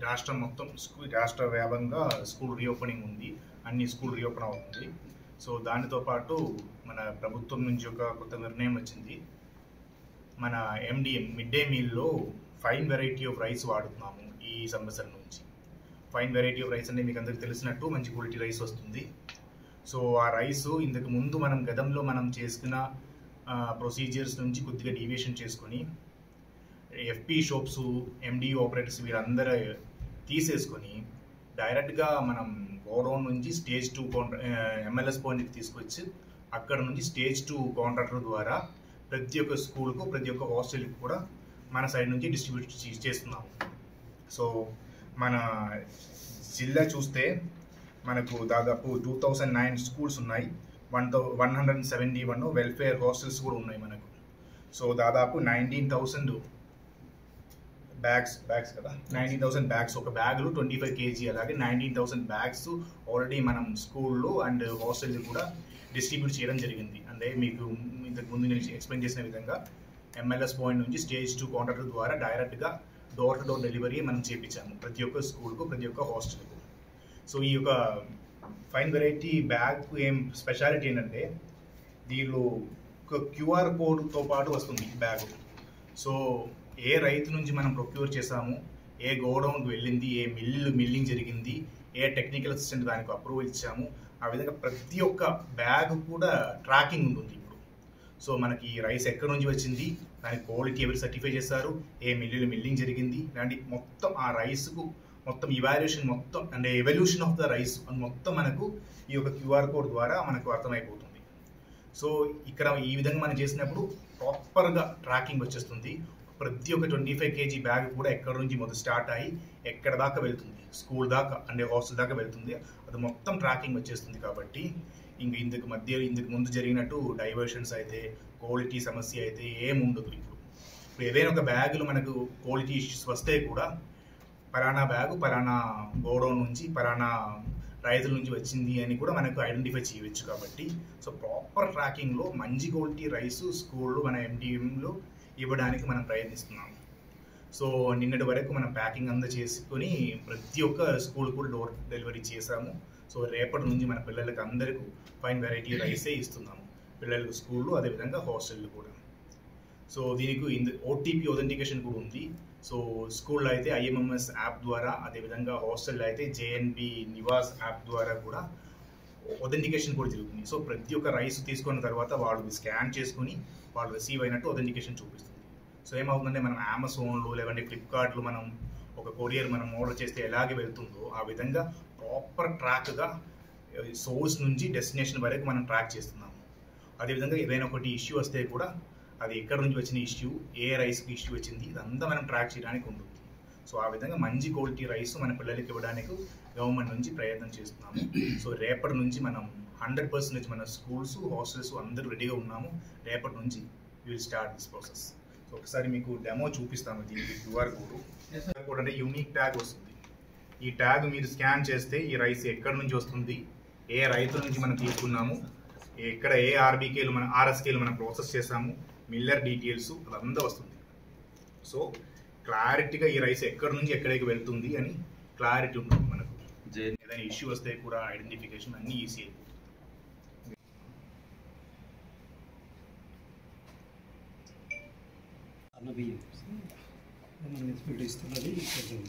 రాష్ట్రం మొత్తం రాష్ట్ర వ్యాప్తంగా స్కూల్ రీఓపెనింగ్ ఉంది. అన్ని స్కూల్ రీఓపెన్ అవుతుంది. సో దానితో పాటు మన ప్రభుత్వం నుంచి ఒక కొత్త నిర్ణయం వచ్చింది. మన MDM మిడ్ డే మీల్లో ఫైన్ వెరైటీ ఆఫ్ రైస్ వాడుతున్నాము ఈ సంవత్సరం నుంచి. ఫైన్ వెరైటీ ఆఫ్ రైస్ అంటే మీకు అందరికి తెలిసినట్టు మంచి క్వాలిటీ రైస్ వస్తుంది. సో ఆ రైస్ ఇంతకు ముందు మనం గతంలో మనం చేసుకున్న ప్రొసీజర్స్ నుంచి కొద్దిగా డీవియేషన్ చేసుకొని FP షాప్స్, MDU ఆపరేటర్స్ వీరందరూ తీసేసుకొని డైరెక్ట్గా మనం గోడౌన్ నుంచి స్టేజ్ 2 MLS పాయింట్కి తీసుకొచ్చి అక్కడ నుంచి స్టేజ్ 2 కాంట్రాక్టర్ ద్వారా ప్రతి ఒక్క స్కూల్కు, ప్రతి ఒక్క హాస్టల్కి కూడా మన సైడ్ నుంచి డిస్ట్రిబ్యూట్ చేస్తున్నాము. సో మన జిల్లా చూస్తే మనకు దాదాపు 2009 స్కూల్స్ ఉన్నాయి, 171 వెల్ఫేర్ హాస్టల్స్ కూడా ఉన్నాయి మనకు. సో దాదాపు 19,000 బ్యాగ్స్ కదా, 19,000 బ్యాగ్స్, ఒక బ్యాగ్లో 25 kg, అలాగే 19,000 బ్యాగ్స్ ఆల్రెడీ మనం స్కూల్లో అండ్ హాస్టల్కి కూడా డిస్ట్రిబ్యూట్ చేయడం జరిగింది. అంటే మీకు ఇంతకు ముందు నేను ఎక్స్ప్లెయిన్ చేసిన విధంగా MLS పాయింట్ నుంచి స్టేజ్ 2 కాంట్రాక్టర్ ద్వారా డైరెక్ట్గా డోర్ టు డోర్ డెలివరీ మనం చేయించాము ప్రతి ఒక్క స్కూల్కు, ప్రతి ఒక్క హాస్టల్కు. సో ఈ యొక్క ఫైన్ వెరైటీ బ్యాగ్ ఏం స్పెషాలిటీ ఏంటంటే దీనిలో ఒక QR కోడ్తో పాటు వస్తుంది బ్యాగ్. సో ఏ రైతు నుంచి మనం ప్రొక్యూర్ చేసాము, ఏ గోడౌన్కి వెళ్ళింది, ఏ మిల్లింగ్ జరిగింది, ఏ టెక్నికల్ అసిస్టెంట్ దానికి అప్రూవల్ ఇచ్చాము, ఆ విధంగా ప్రతి ఒక్క బ్యాగ్ కూడా ట్రాకింగ్ ఉంటుంది ఇప్పుడు. సో మనకి ఈ రైస్ ఎక్కడి నుంచి వచ్చింది, దాని క్వాలిటీ ఎవరు సర్టిఫై చేస్తారు, ఏ మిల్లింగ్ జరిగింది, ఇలాంటి మొత్తం ఆ రైస్కు మొత్తం ఇవాల్యుయేషన్ మొత్తం అంటే ఎవల్యూషన్ ఆఫ్ ద రైస్ అని మొత్తం మనకు ఈ యొక్క QR కోడ్ ద్వారా మనకు అర్థమైపోతుంది. సో ఇక్కడ ఈ విధంగా మనం చేసినప్పుడు ప్రాపర్గా ట్రాకింగ్ వచ్చేస్తుంది. ప్రతి ఒక్క 25 kg బ్యాగ్ కూడా ఎక్కడి నుంచి మొదలు స్టార్ట్ అయ్యి ఎక్కడ దాకా వెళ్తుంది, స్కూల్ దాకా అంటే హాస్టల్ దాకా వెళ్తుంది, అది మొత్తం ట్రాకింగ్ వచ్చేస్తుంది. కాబట్టి ఇంతకు ముందు జరిగినట్టు డైవర్షన్స్ అయితే, క్వాలిటీ సమస్య అయితే ఏముండదు. ఇప్పుడు ఏదైనా ఒక బ్యాగులు మనకు క్వాలిటీ ఇష్యూస్ వస్తే కూడా పలానా బ్యాగు పలానా గోడౌన్ నుంచి పలానా రైతుల నుంచి వచ్చింది అని కూడా మనకు ఐడెంటిఫై చేయవచ్చు. కాబట్టి సో ప్రాపర్ ట్రాకింగ్లో మంచి క్వాలిటీ రైస్ స్కూల్లో మన MDMలో ఇవ్వడానికి మనం ప్రయత్నిస్తున్నాము. సో నిన్నటి వరకు మనం ప్యాకింగ్ అంతా చేసుకొని ప్రతి ఒక్క స్కూల్ కూడా డోర్ డెలివరీ చేసాము. సో రేపటి నుంచి మన పిల్లలకి అందరికీ ఫైన్ వెరైటీ రైసే ఇస్తున్నాము, పిల్లలకు స్కూళ్ళు అదేవిధంగా హాస్టళ్ళు కూడా. సో దీనికి OTP ఒథెంటికేషన్ కూడా ఉంది. సో స్కూల్లో అయితే IMMS యాప్ ద్వారా, అదేవిధంగా హాస్టల్లో అయితే JNB నివాస్ యాప్ ద్వారా కూడా ఒథెంటికేషన్ కూడా జరుగుతుంది. సో ప్రతి ఒక్క రైస్ తీసుకున్న తర్వాత వాళ్ళు స్కాన్ చేసుకుని వాళ్ళు రిసీవ్ అయినట్టు ఒథెంటికేషన్ చూపిస్తుంది. సో ఏమవుతుందంటే మనం అమెజాన్లో లేదంటే ఫ్లిప్కార్ట్లో మనం ఒక కొరియర్ మనం ఆర్డర్ చేస్తే ఎలాగే వెళ్తుందో ఆ విధంగా ప్రాపర్ ట్రాక్గా సోర్స్ నుంచి డెస్టినేషన్ వరకు మనం ట్రాక్ చేస్తున్నాము. అదేవిధంగా ఏదైనా ఒకటి ఇష్యూ వస్తే కూడా అది ఎక్కడి నుంచి వచ్చిన ఇష్యూ, ఏ రైస్కి ఇష్యూ వచ్చింది, ఇదంతా మనం ట్రాక్ చేయడానికి ఉంటుంది. సో ఆ విధంగా మంచి క్వాలిటీ రైస్ మన పిల్లలకి ఇవ్వడానికి గవర్నమెంట్ నుంచి ప్రయత్నం చేస్తున్నాము. సో రేపటి నుంచి మనం 100% మన స్కూల్స్, హాస్టల్స్ అందరూ రెడీగా ఉన్నాము. రేపటి నుంచి will start this process. So ఒకసారి మీకు డెమో చూపిస్తాము. దీనికి QR కోడ్ అంటే యూనిక్ ట్యాగ్ వస్తుంది. ఈ ట్యాగ్ మీరు స్కాన్ చేస్తే ఈ రైస్ ఎక్కడి నుంచి వస్తుంది, ఏ రైతుల నుంచి మనం తీసుకున్నాము, ఎక్కడ ఏ RBKలు మన RSKలు మనం ప్రాసెస్ చేసాము, మిల్లర్ డీటెయిల్స్ అదంతా వస్తుంది. సో క్లారిటీగా ఈ రైస్ ఎక్కడి నుంచి ఎక్కడికి వెళ్తుంది అని క్లారిటీ ఉంటుంది మనకు. ఏదైనా ఇష్యూ వస్తే కూడా ఐడెంటిఫికేషన్ అన్నీ ఈజీ అయిపోతుంది. మనం ఇస్తున్నది కొంచెం